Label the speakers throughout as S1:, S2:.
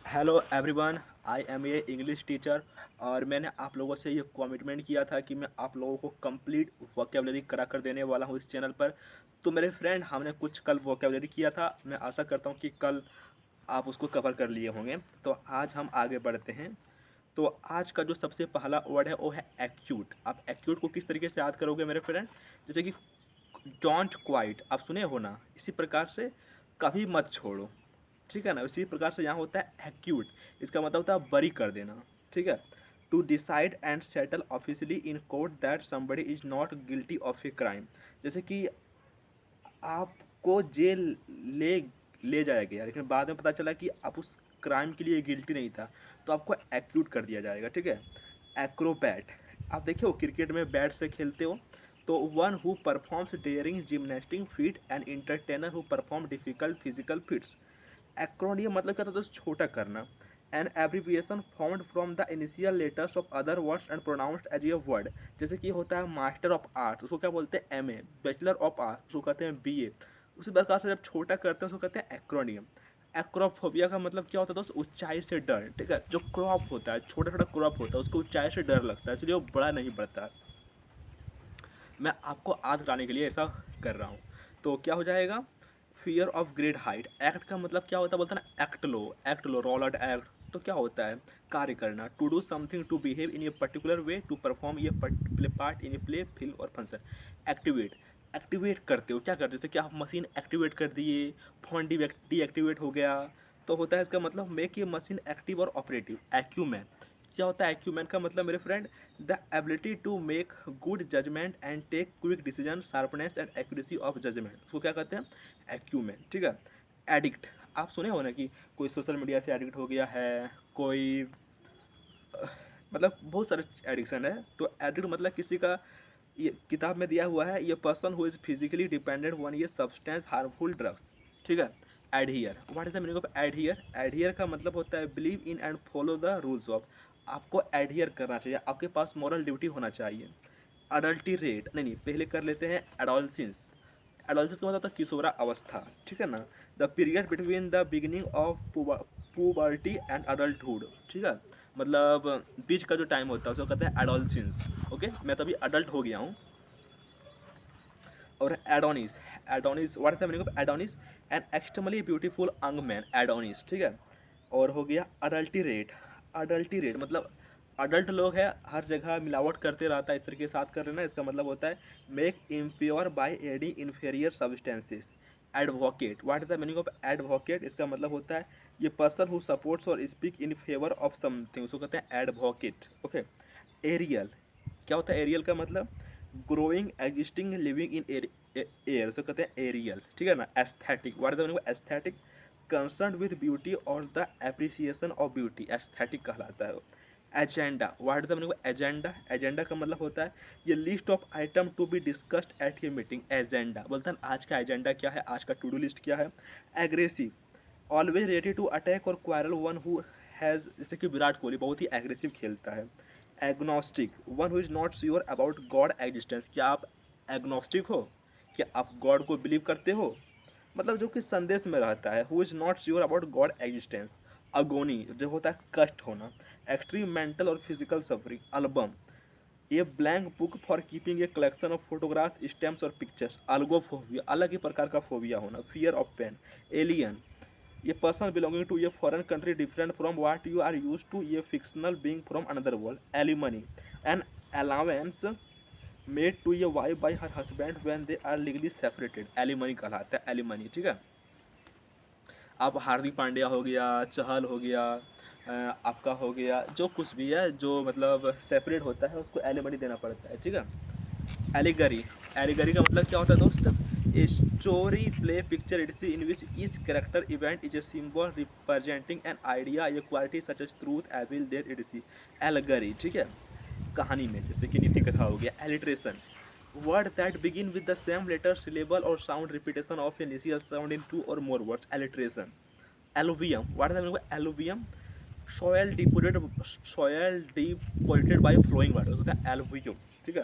S1: Hello everyone. I am a English teacher और मैंने आप लोगों से ये कमिटमेंट किया था कि मैं आप लोगों को कंप्लीट वोकेबलरी करा कर देने वाला हूँ इस चैनल पर। तो मेरे फ्रेंड, हमने कुछ कल वोकेबलरी किया था। मैं आशा करता हूँ कि कल आप उसको कवर कर लिए होंगे। तो आज हम आगे बढ़ते हैं। तो आज का जो सबसे पहला वर्ड है वो है एक्यूट। आप एक्यूट को किस तरीके से याद करोगे मेरे फ्रेंड? जैसे कि डोंट क्वाइट, आप सुने हो ना, इसी प्रकार से कभी मत छोड़ो। ठीक है ना, इसी प्रकार से यहाँ होता है एक्यूट। इसका मतलब होता है बरी कर देना। ठीक है। To decide and settle officially in court that somebody is not guilty of a crime. जैसे कि आपको जेल ले ले जाया गया, लेकिन बाद में पता चला कि आप उस क्राइम के लिए गिल्टी नहीं था, तो आपको एक्यूट कर दिया जाएगा। ठीक है। एक्रोबैट, आप देखिए हो क्रिकेट में बैट से खेलते हो, तो one who performs daring gymnastic feat and entertainer who perform difficult physical feats. Acronym मतलब क्या होता है? छोटा करना। An abbreviation found from the initial letters of other words and pronounced as a word. जैसे कि होता है मास्टर ऑफ आर्ट, उसको क्या बोलते हैं? M A. Bachelor of art, उसको कहते हैं बी ए। उसी प्रकार से जब छोटा करते हैं उसको कहते हैं एक्रोनियम। एक्रोफोबिया का मतलब क्या होता है दोस्त? ऊंचाई से डर। ठीक है। जो क्रॉप होता है, छोटा छोटा क्रॉप होता है, उसको ऊंचाई से डर लगता है, इसलिए वो बड़ा नहीं बढ़ता। मैं आपको आग लाने के लिए ऐसा कर रहा हूँ। तो क्या हो जाएगा? Fear of great height. Act का मतलब क्या होता है? बोलता है ना, एक्ट लो, रोल एक्ट। तो क्या होता है? कार्य करना। To do something, to behave in a particular way, to perform a part in a play, film और फंक्शन। एक्टिवेट, एक्टिवेट करते हो, क्या करते हो? जैसे कि आप मशीन एक्टिवेट कर दिए, फोन डीएक्टिवेट हो गया, तो होता है इसका मतलब मेक ये मशीन एक्टिव और ऑपरेटिव। एक्यूमैन, क्या होता है एक्यूमैन का मतलब मेरे friend? The ability to make good judgement and take quick decision, sharpness and accuracy of judgement, उसको क्या कहते हैं? एक्यूमैन। ठीक है। एडिक्ट, आप सुने हो ना कि कोई सोशल मीडिया से एडिक्ट हो गया है, कोई मतलब बहुत सारे एडिक्शन है। तो एडिक्ट मतलब किसी का, ये किताब में दिया हुआ है, ये person who is physically dependent one ये सब्सटेंस हार्मफुल ड्रग्स। ठीक है। Adhere, what is the meaning of adhere? Adhere का मतलब होता है believe in and follow the rules of. आपको एडहियर करना चाहिए, आपके पास मॉरल ड्यूटी होना चाहिए। अडल्टीरेट, नहीं नहीं, पहले कर लेते हैं एडोलसेंस। एडोलसेंस का मतलब होता है किशोरा अवस्था। ठीक है ना। The period between the beginning of puberty and adulthood. ठीक है। मतलब बीच का जो टाइम होता है उसको कहते हैं एडोलसेंस। ओके, मैं तो अभी अडल्ट हो गया हूँ। और Adonis, Adonis, what is the meaning of Adonis? An extremely beautiful अंग मैन, एडोनिस। ठीक है। और हो गया अडल्टीरेट। अडल्टीरेट मतलब अडल्ट लोग है, हर जगह मिलावट करते रहता है, इस तरीके के साथ कर लेना, इसका मतलब होता है make impure by adding inferior substances. Advocate, what is the meaning of advocate? इसका मतलब होता है ये पर्सन हु सपोर्ट्स और speak in favour of something, उसको कहते हैं एडवोकेट। ओके। एरियल, क्या होता है एरियल का मतलब? Growing, existing, living in air, उसको कहते हैं एरियल। ठीक है ना। Aesthetic, what is the meaning of aesthetic? Concern with beauty और the appreciation of beauty, aesthetic कहलाता है वो। Agenda, what is the meaning of agenda? Agenda का मतलब होता है ये list of item to be discussed at a meeting. Agenda बोलता है आज का एजेंडा क्या है, आज का टू डू लिस्ट क्या है। Aggressive, always ready to attack और क्वारल, वन हु हैज़, जैसे कि विराट कोहली बहुत ही एग्रेसिव खेलता है। Agnostic, one who is not sure about God existence. क्या आप एग्नोस्टिक हो? क्या आप गॉड को बिलीव करते हो? मतलब जो कि संदेश में रहता है, who is not sure about God existence. Agony, जो होता है कष्ट होना। एक्सट्रीम मेंटल और फिजिकल सफरिंग। एल्बम, ये blank book for keeping a collection of photographs, stamps और पिक्चर्स। अल्गोफोबिया, अलग ही प्रकार का फोबिया होना। Fear of pain. एलियन, ये पर्सन बिलोंगिंग टू ये foreign country different from what you are use to, ये fictional being from another world. Alimony, an allowance made to ये wife by her husband when they are legally separated, alimony कहलाता है। Alimony. ठीक है। आप हार्दिक पांड्या हो गया, चहल हो गया, आपका हो गया, जो कुछ भी है जो मतलब सेपरेट होता है उसको एलिमनी देना पड़ता है। ठीक है। एलिगरी, एलिगरी का मतलब क्या होता है दोस्त? A story play picture it's in which each character event is a symbol representing an idea a quality such as truth evil there it see. Allegory. ठीक है। कहानी में जैसे कि नीति कथा हो गया। Alliteration, word that begin with the same letter syllable और sound repetition of initial sound in two और more words. Alliteration. Alluvium, what is the meaning of alluvium? soil depleted by flowing water, होता है alluvium। ठीक है।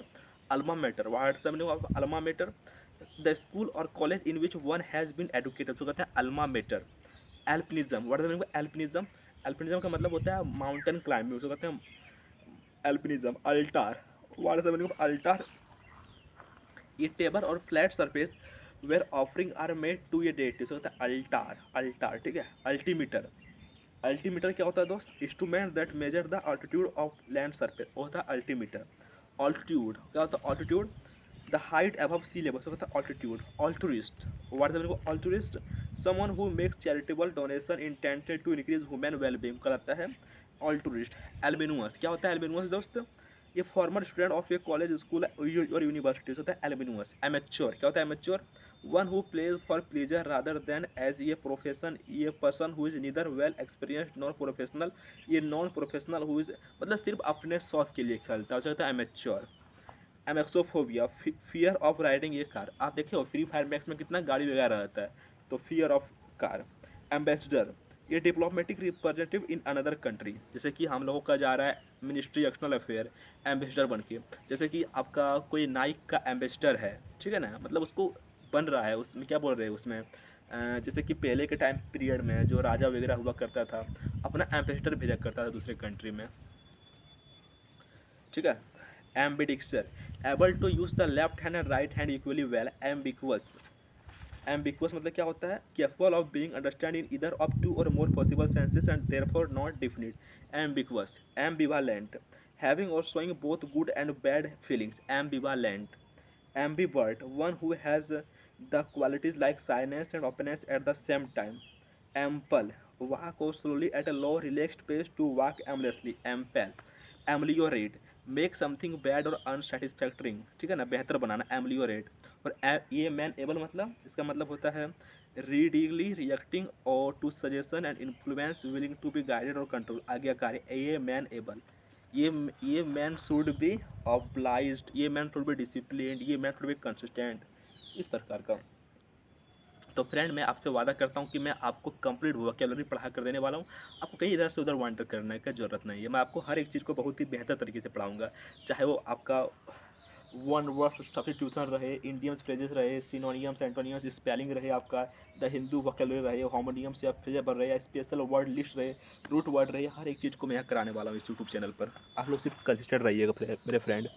S1: Alma mater, what is the meaning of alma mater? The school और college in which one has been educated, उसको कहते हैं alma mater. Alpinism, what is the meaning of alpinism? Alpinism का मतलब होता है माउंटेन क्लाइंबिंग, उसको कहते हैं alpinism. Altar, what is the meaning of altar? ये टेबल और flat surface where offering are made to a deity, उसको कहते हैं अल्टार। अल्टार, ठीक है। अल्टीमीटर, अल्टीमीटर क्या होता है दोस्त? Instrument that measure the altitude of land surface, होता है अल्टीमीटर। ऑल्टीट्यूड क्या होता है? Altitude the height above sea level, उसको कहता है altitude. Altruist, what is the meaning of altruist? Someone who makes charitable donation intended to increase human wellbeing, कहलाता है ऑल्टुरिस्ट। एल्बिनुअस क्या होता है? एल्बिनुअस दोस्त, ये former student of a college, school और यूनिवर्सिटी होता है एल्बिनुअस। एमेच्योर क्या होता है? Amateur one who plays for pleasure rather than as a profession, ये person who is neither well experienced non professional, ये नॉन प्रोफेशनल हु इज मतलब सिर्फ अपने शौक के लिए खेलता है, उसे कहता है amateur. Amaxophobia, fear of riding a car, आप देखे हो फ्री फायर मैक्स में कितना गाड़ी वगैरह रहता है, तो फियर ऑफ कार। एम्बेसडर, ये diplomatic representative in another country, जैसे कि हम लोगों का जा रहा है मिनिस्ट्री एक्सटर्नल अफेयर एम्बेसडर बन के, जैसे कि आपका कोई नाइक का एम्बेसडर है, ठीक है ना, मतलब उसको बन रहा है, उसमें क्या बोल रहे हैं उसमें जैसे कि पहले के टाइम पीरियड में जो राजा वगैरह हुआ करता था अपना एम्बेसडर भेजा करता था दूसरे कंट्री में, ठीक है। Ambidextrous, able to use the left hand and right hand equally well. Ambiguous, ambiguous मतलब क्या होता है? Careful of being understand in either of two और more possible senses and therefore not definite. Ambiguous. Ambivalent, having और showing both good and bad feelings. Ambivalent. Ambivert, one who has the qualities like shyness and openness at the same time. Amble, walk or slowly at a low relaxed pace to walk aimlessly। Amble. Ameliorate, make something bad और unsatisfactory, ठीक है ना, बेहतर बनाना, एमलियोरेट। और ये man able मतलब इसका मतलब होता है रीडीगली रिएक्टिंग और to suggestion and influence willing to be guided और कंट्रोल, आज्ञाकारी। ये मैन एबल, ये मैन शुड बी ऑब्लाइज्ड, ये मैन शुड बी डिसिप्लिन्ड, ये मैन शुड बी कंसिस्टेंट, इस प्रकार का। तो फ्रेंड मैं आपसे वादा करता हूँ कि मैं आपको कंप्लीट वोकैबुलरी पढ़ा कर देने वाला हूँ, आपको कहीं इधर से उधर वांडर करने की ज़रूरत नहीं है, मैं आपको हर एक चीज़ को बहुत ही बेहतर तरीके से पढ़ाऊँगा, चाहे वो आपका वन वर्ड सब्स्टिट्यूशन रहे, इंडियम्स फ्रेजेस रहे, सिनोनियम्स एंटोनियम्स, स्पेलिंग रहे, आपका द हिंदू वोकैबुलरी रहे, होमोनियम्स या फ्रेजेबल रहे, या स्पेशल वर्ड लिस्ट रहे, रूट वर्ड रहे, हर एक चीज़ को मैं यहाँ कराने वाला हूँ इस यूट्यूब चैनल पर। आप लोग सिर्फ कंसिस्टेंट रहिएगा मेरे फ्रेंड।